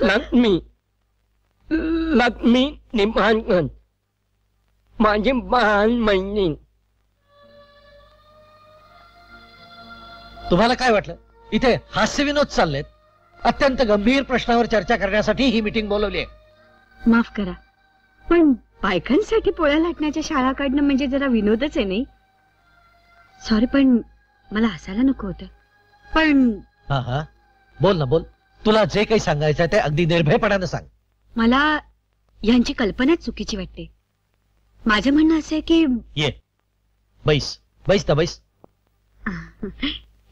लक्ष्मी लक्ष्मी निंबाळकर माझी बाळ मैत्रीण. तुम्हाला काय वाटलं? इथे हास्य विनोद चाललेत. अत्यंत गंभीर प्रश्नावर चर्चा करण्यासाठी ही मीटिंग बोलवली आहे. माफ करा, पण बायकांसाठी पोळ्या लाटण्याच्या शाळा काढणं म्हणजे जरा विनोदच आहे नाही? सॉरी, पण मला हसायला नको होतं. पण हा हा, बोल ना बोल. तुला जे काही सांगायचं ते अगदी निर्भयपणानं सांग. मला यांची कल्पनाच चुकीची वाटते. माझं म्हणणं असं आहे की ये बैस बैस ना बैस.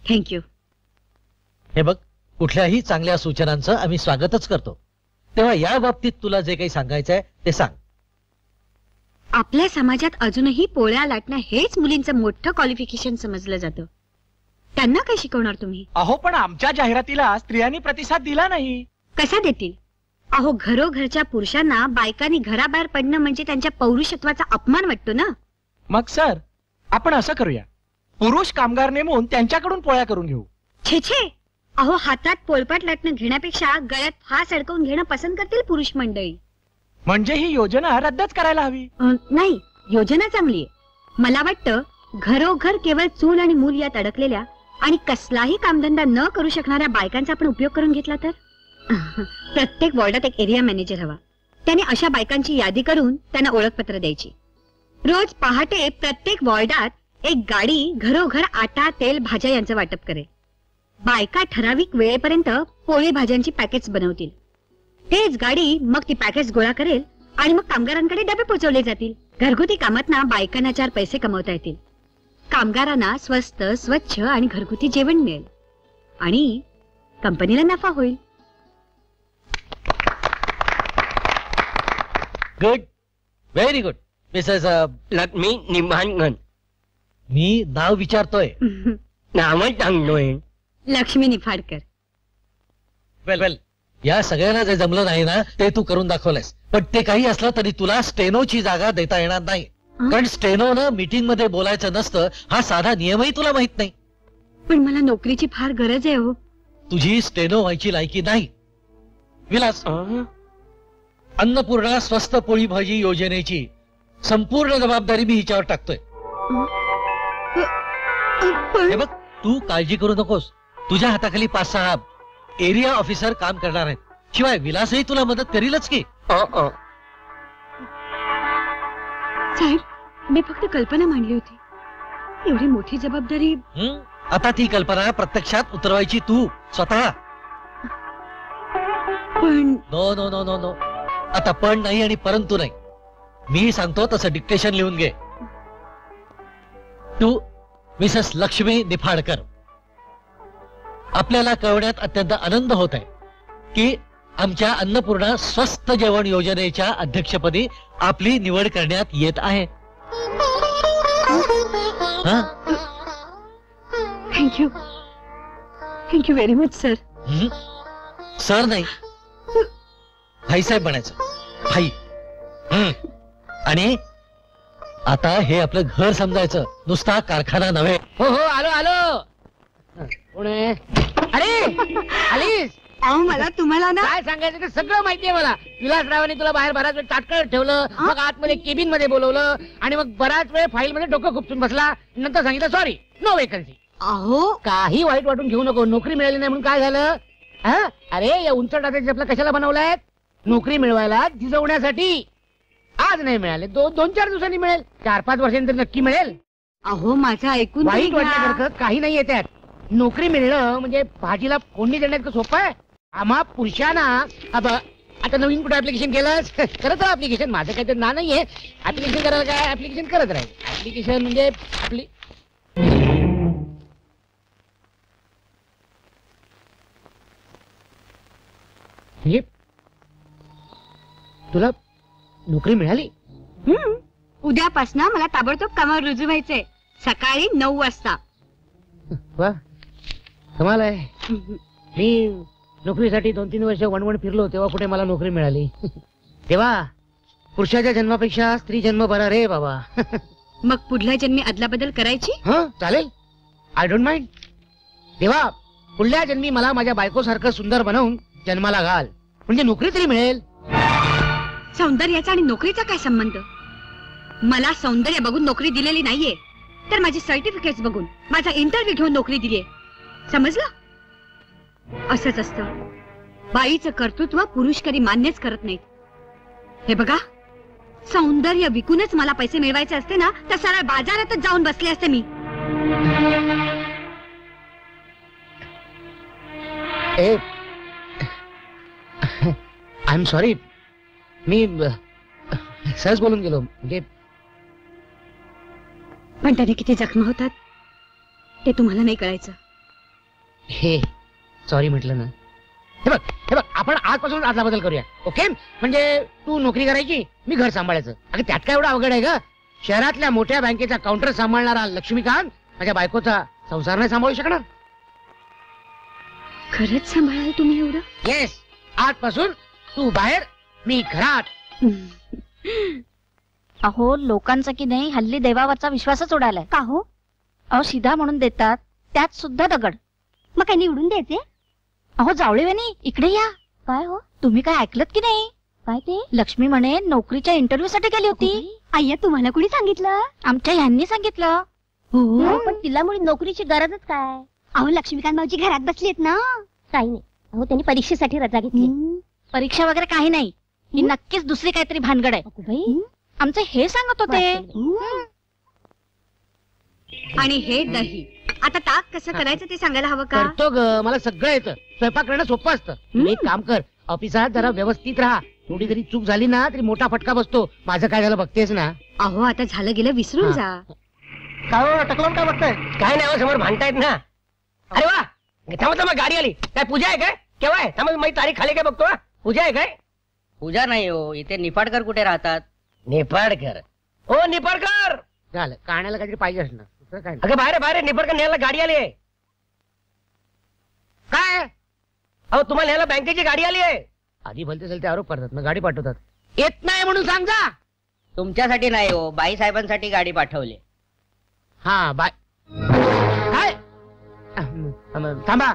थँक्यू. हे बघ, कुठल्याही चांगल्या सूचनांचं आम्ही स्वागतच करतो. तेव्हा या बाबतीत तुला जे काही सांगायचं आहे ते सांग. आपल्या समाजात अजूनही पोळ्या लाटणं हेच मुलींचं मोठं क्वालिफिकेशन समजलं जातं. त्यांना काय शिकवणार तुम्ही? अहो, पण आमच्या जाहिरातीला स्त्रियांनी प्रतिसाद दिला नाही. कसा देतील? अहो, घरोघरच्या पुरुषांना बायकांनी घराबाहेर पडणं म्हणजे त्यांच्या पौरुषत्वाचा अपमान वाटतो ना. मग सर, आपण असं करूया, पुरुष कामगार नेमून त्यांच्याकडून पोळ्या करून घेऊ. छे छे, अहो, हातात पोळपाट लाटणं घेण्यापेक्षा गळ्यात फास अडकवून घेणं पसंत करतील पुरुष मंडळी. म्हणजे ही योजना रद्दच करायला हवी. नाही, योजना चांगली आहे. मला वाटतं घरोघर केवळ चूल आणि मूल यात अडकलेल्या आणि कसलाही कामधंदा न करू शकणाऱ्या बायकांचा आपण उपयोग करून घेतला तर. प्रत्येक वॉर्डात एक एरिया मॅनेजर हवा. त्याने अशा बायकांची यादी करून त्यांना ओळखपत्र द्यायची. रोज पहाटे प्रत्येक वॉर्डात एक गाडी घरोघर आटा, तेल, भाज्या यांचं वाटप करेल. बायका ठराविक वेळेपर्यंत पोळी भाज्यांची पॅकेट्स बनवतील. तेच गाडी मग ती पॅकेट्स गोळा करेल आणि मग कामगारांकडे डबे पोहोचवले जातील. घरगुती कामातना बायकांना 4 पैसे कमवता येतील. कामगारांना स्वस्त, स्वच्छ आणि घरगुती जेवण मिळेल आणि कंपनीला नफा होईल. Good, very good. Mrs Lakshmi Nimbalkar. मी नाव विचारतोय. नावच सांगतोय. लक्ष्मी निफाडकर. वेल वेल, या सगळ्यांना जे जमलं नाही ना ते तू करून दाखवलंयस. पण ते काही असलं तरी तुला स्टेनोची जागा देता येणार नाही. कारण स्टेनोनं मीटिंग मध्ये बोलायचं नसतं हा साधा नियमही तुला माहित नाही. पण मला नोकरीची फार गरज आहे हो. तुझी स्टेनो व्हायची लायकी नाही. विलास, अन्नपूर्णा स्वस्त पोळी भाजी योजनेची संपूर्ण जबाबदारी मी हिच्यावर टाकतोय. हे बघ, तू काळजी करू नकोस. तुझ्या हाताखाली 5-6 एरिया ऑफिसर काम करणार आहेत. शिवाय विलासही तुला मदत करीलच की. साहेब, मी फक्त कल्पना मांडली होती. एवढी मोठी जबाबदारी. आता ती कल्पना प्रत्यक्षात उतरवायची तू स्वतः. पण no no no no no, आता पण नाही आणि परंतु नाही. मी सांगतो तसं डिक्टेशन लिहून घे. तू मिसेस लक्ष्मी निफाडकर, आपल्याला कळवण्यात अत्यंत आनंद होत आहे की आमच्या अन्नपूर्णा स्वस्त जेवण योजनेच्या अध्यक्षपदी आपली निवड करण्यात येत आहे. Thank you, thank you very much sir. Sir नाही, भाईसाहेब म्हणायचं. भाई. आणि आता हे आपलं घर समजायचं, नुसता कारखाना नव्हे. हो हो, आलो आलो. कोण आहे? अरे आलीस? अहो, मला तुम्हाला ना काय सांगायचं ते सगळं माहितीये मला. विलासरावांनी तुला बाहेर बराच वेळ ताटकळत ठेवलं, मग आतमध्ये केबिन मध्ये बोलवलं आणि मग बराच वेळ फाईल मध्ये डोकं खुपसून बसला. नंतर सांगितलं सॉरी, नो वेकन्सी. अहो, काही वाईट वाटून घेऊ नको. नोकरी मिळाली नाही म्हणून काय झालं? अरे, या उंच टाकायचे आपला कशाला बनवलाय? नोकरी मिळवायला, झिजवण्यासाठी. आज नाही मिळाले, 2-4 दिवसांनी मिळेल. 4-5 वर्षांनी तर नक्की मिळेल. अहो, माझं ऐकून वाईट वाटण्यासारखं काही नाही त्यात. नोकरी मिळणं म्हणजे भाजीला फोडणी देण्याचं सोपं आहे. आम्हा पुरुषांना आता नवीन कुठे ऍप्लिकेशन केलंस? करत राहा ऍप्लिकेशन. माझं काही तर ना नाहीये. ऍप्लिकेशन करायला काय, ऍप्लिकेशन करत राहील. ऍप्लिकेशन म्हणजे आपली तुला नोकरी मिळाली? उद्यापासून मला ताबडतोब कामावर रुजू व्हायचंय. सकाळी 9 वाजता. वा, कमाल आहे. मी नोकरीसाठी 2-3 वर्ष वणवण फिरलो तेव्हा कुठे मला नोकरी मिळाली. तेव्हा पुरुषाच्या जन्मापेक्षा स्त्री जन्म बरा रे बाबा. मग पुढल्या जन्मी अदलाबदल करायची? चालेल, आय डोंट माइंड. तेव्हा पुढल्या जन्मी मला माझ्या बायकोसारखं सुंदर बनवून जन्माला घाल. म्हणजे नोकरी तरी मिळेल. सौंदर्याचा आणि नोकरीचा काय संबंध? मला सौंदर्य बघून नोकरी दिलेली नाहीये, तर माझी सर्टिफिकेट बघून, माझा इंटरव्ह्यू घेऊन नोकरी दिलीये. समजलं? असंच असतं. बाईचं कर्तृत्व पुरुष कधी मान्यच करत नाहीत. हे बघा, सौंदर्य विकूनच मला पैसे मिळवायचे असते ना, तर सरळ बाजारातच जाऊन बसले असते मी. आय एम सॉरी, मी सहज बोलून गेलो. म्हणजे पण त्याने किती जखमा होतात ते तुम्हाला नाही कळायचं. हे सॉरी म्हटलं ना. हे बघ आपण आजपासून आदला बदल करूया, ओके? म्हणजे तू नोकरी करायची, मी घर सांभाळायचं. अगं त्यात काय एवढं अवघड आहे का? शहरातल्या मोठ्या बँकेचा काउंटर सांभाळणारा लक्ष्मीकांत माझ्या बायकोचा संसार नाही सांभाळू शकणार. खरंच सांभाळाल तुम्ही एवढं? येस, आजपासून तू बाहेर, मी घरात. अहो लोकांचा की नाही हल्ली देवावरचा विश्वासच उडालाय. का हो? अहो शिधा म्हणून देतात, त्यात सुद्धा दगड. मग काय निवडून द्यायचे? अहो जावळेवानी इकडे या. काय हो, तुम्ही काय ऐकलत की नाही? काय ते? लक्ष्मी म्हणे नोकरीच्या इंटरव्ह्यू साठी गेली होती. आय्या, तुम्हाला कुणी सांगितलं? आमच्या ह्यांनी सांगितलं. हो, पण तिला मुळे नोकरीची गरजच काय? अहो लक्ष्मीकांत मावजी घरात बसलीत ना. काही नाही. अहो त्यांनी परीक्षेसाठी रजा घेतली. परीक्षा वगैरे काही नाही, ही नक्कीच दुसरी काहीतरी भानगड आहे. आमचे हे सांगत होते. आणि हे दही, आता ताक कसं करायचं ते सांगायला हवं का? करतो ग, मला सगळं येतं. स्वयंपाक करणं सोपं असतं. एक काम कर, ऑफिसात जरा व्यवस्थित राहा. थोडी जरी चूक झाली ना तरी मोठा फटका बसतो. माझं काय झालं बघतेस ना. अहो आता झालं गेलं विसरून जा. काय टकलावून काय बघताय? काय नाही हो, समोर भांडतायत ना. अरे वा, थांबा गाडी आली. काय पूजा आहे काय? केव्हा आहे? थांबा माझी तारीख खाली काय बघतो. पूजा आहे काय? पूजा नाही हो, इथे निफाडकर कुठे राहतात? निफाडकर? ओ निफाडकर, झालं, कानाला काहीतरी पाहिजे असणार. दुसरं काय नाही. अगं बाहेर निफाडकर न्यायला गाडी आली आहे. काय अहो तुम्हाला न्यायला बँकेची गाडी आली आहे. आधी भलते चलते आरोप करतात, मग गाडी पाठवतात. येत नाही म्हणून सांग जा. तुमच्यासाठी नाही हो, बाई साहेबांसाठी गाडी पाठवली. हा बाय. काय थांबा.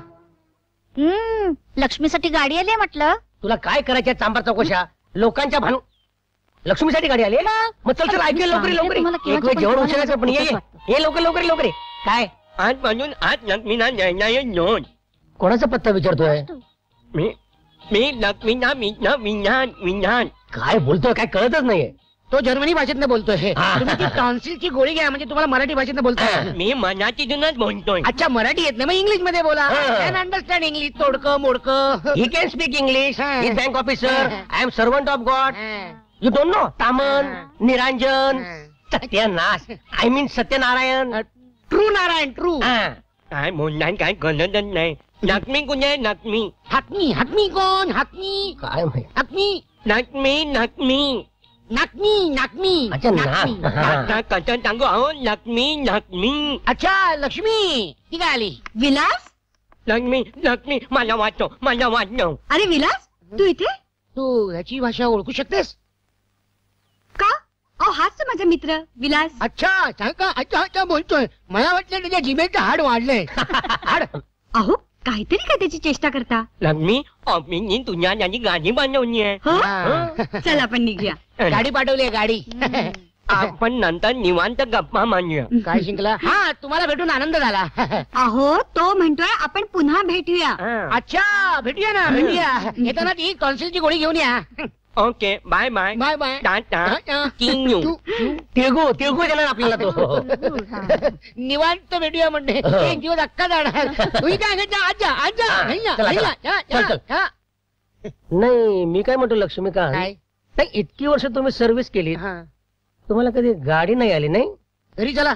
लक्ष्मीसाठी गाडी आली म्हटलं. तुला काय करायच्या चांबार चौकशा लोकांच्या भानू. लक्ष्मीसाठी गाडी आली आहे? मग चल ऐकूया लवकरी एक वेळ जेवण उशिरायचं पण ये लवकर. काय आज म्हणून आज लक्ष्मीना नोंद. कोणाचा पत्ता विचारतोय? मी लक्ष्मीना विज्ञान. काय बोलतोय काय कळतच नाहीये. तो जर्मनी भाषेतनं बोलतोय. तुम्ही ती टॉन्सिलची गोळी घ्या, म्हणजे तुम्हाला मराठी भाषेतनं बोलतोय. मी मनातीतूनच बोलतोय. अच्छा, मराठी येत नाही मग इंग्लिश मध्ये बोला. Can understand English. तोडकं मोडकं. He can speak English. He bank officer. I am servant of God. You don't know? तामन, निरांजन, सत्यानाश. I mean Satyanarayan. True Narayan, true. काय बोलणार काय कळतच नाही. लक्ष्मी कुठे आहे? लक्ष्मी. हाकमी कोण? हाकमी काय माहिती. हाकमी. नाकमी. अच्छा कसं सांगू अहो. लक्ष्मी. अच्छा, लक्ष्मी ती काय आली? विलास? लक्ष्मी मला वाटतो. अरे विलास, तू इथे? तू ह्याची भाषा ओळखू शकतेस का? अहो हाच तर माझा मित्र विलास. अच्छा सांग का? अच्छा बोलतोय. मला वाटलं त्याच्या जिभेचं हाड वाढलंय. हाड. अहो काहीतरी काय त्याची चेष्टा करता. लक्ष्मी ऑफिसनी तुझ्या त्याची गाडी बनवली आहे. हो? चल आपण निघूया. गाडी पाठवली आहे गाडी. आपण नंतर निवांत गप्पा मांडूया. काय शिंकला? हा, तुम्हाला भेटून आनंद झाला. अहो तो म्हणतोय आपण पुन्हा भेटूया. अच्छा भेटूया ना, भेटूया. येताना ती टॉन्सिलची गोळी घेऊन या. Okay bye bye. Bye. Tata. तिळगू देणार आपल्याला तो. निवांत भेटूया म्हणजे एक दिवस अक्का जाणार. तुम्ही काय सांगायचं? आजा. नाही मी काय म्हणतो लक्ष्मीकांत, काय? नाही इतकी वर्ष तुम्ही सर्व्हिस केली, हा. तुम्हाला कधी गाडी नाही आली नाही? घरी चला.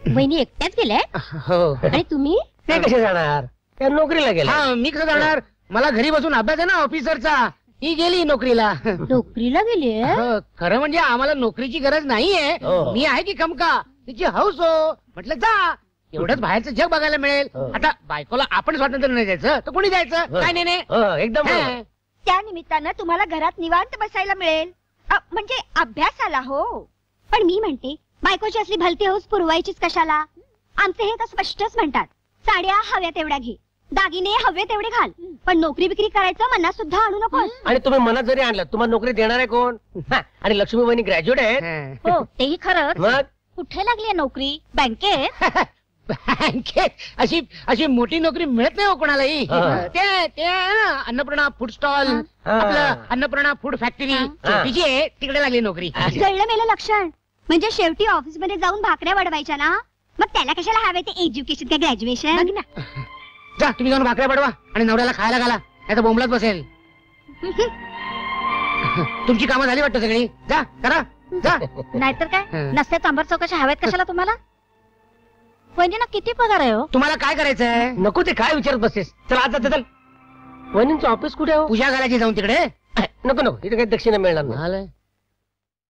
वहिनी एकट्याच गेल्या हो. आणि तुम्ही? ते कसे जाणार? त्या नोकरीला गेला. हा, मी कसं जाणार? मला घरी बसून अभ्यास आहे ना ऑफिसरचा. ही गेली नोकरीला. नोकरीला गेली? हो, खरं म्हणजे आम्हाला नोकरीची गरज नाहीये. हो. मी आहे की खमका. तिची हौस हो. म्हटलं जा. एवढंच बाहेरचं जग बघायला मिळेल. हो. आता बायकोला आपण स्वातंत्र्य नाही द्यायचं तर कोणी द्यायचं? हो. काय नाही एकदम बरोबर. त्या निमित्तानं तुम्हाला घरात निवांत बसायला मिळेल. म्हणजे अभ्यासाला हो. पण मी म्हणते बायकोची असली भलती हौस पुरवायचीच कशाला? आमचे हे तर स्पष्टच म्हणतात, साड्या हव्या तेवढ्या घे, दागिने हवे तेवढे घाल, पण नोकरी बिक्री करायचं मनात सुद्धा आणू नकोस. आणि तुम्ही मनात जरी आणलं तुम्हाला नोकरी देणार आहे कोण? आणि लक्ष्मी बहिणी ग्रॅज्युएट आहेत. हो तेही खरंच. मग कुठे लागली नोकरी? बँकेत? बँकेत अशी अशी मोठी नोकरी मिळत नाही हो कोणालाही. हा. ते आहे ना अन्नपूर्णा फूड स्टॉल, हा. आपलं अन्नपूर्णा फूड फॅक्टरी छोटीशी आहे, तिकडे लागली नोकरी. कळलं मेलं लक्षण. म्हणजे शेवटी ऑफिस मध्ये जाऊन भाकऱ्या वाढवायच्या ना, मग त्याला कशाला हवे ते एज्युकेशन का ग्रॅज्युएशन? जा तुम्ही जाऊन भाकऱ्या पाठवा आणि नवऱ्याला खायला घाला, नाही तर बोंबलत बसेल. तुमची कामं झाली वाटतं सगळी. जा करा जा. नाहीतर काय हं. नसत्या चांभार चौकशा हव्यात कशाला तुम्हाला? वहिनींना किती पगार आहे हो? तुम्हाला काय करायचंय? नको ते काय विचारत बसतेस. चल आज जाते चल. वहिनींचं ऑफिस कुठे आहे हो? पूजा घालायची जाऊन तिकडे. नको नको इथे काही दक्षिणा मिळणार नाही. झालंय.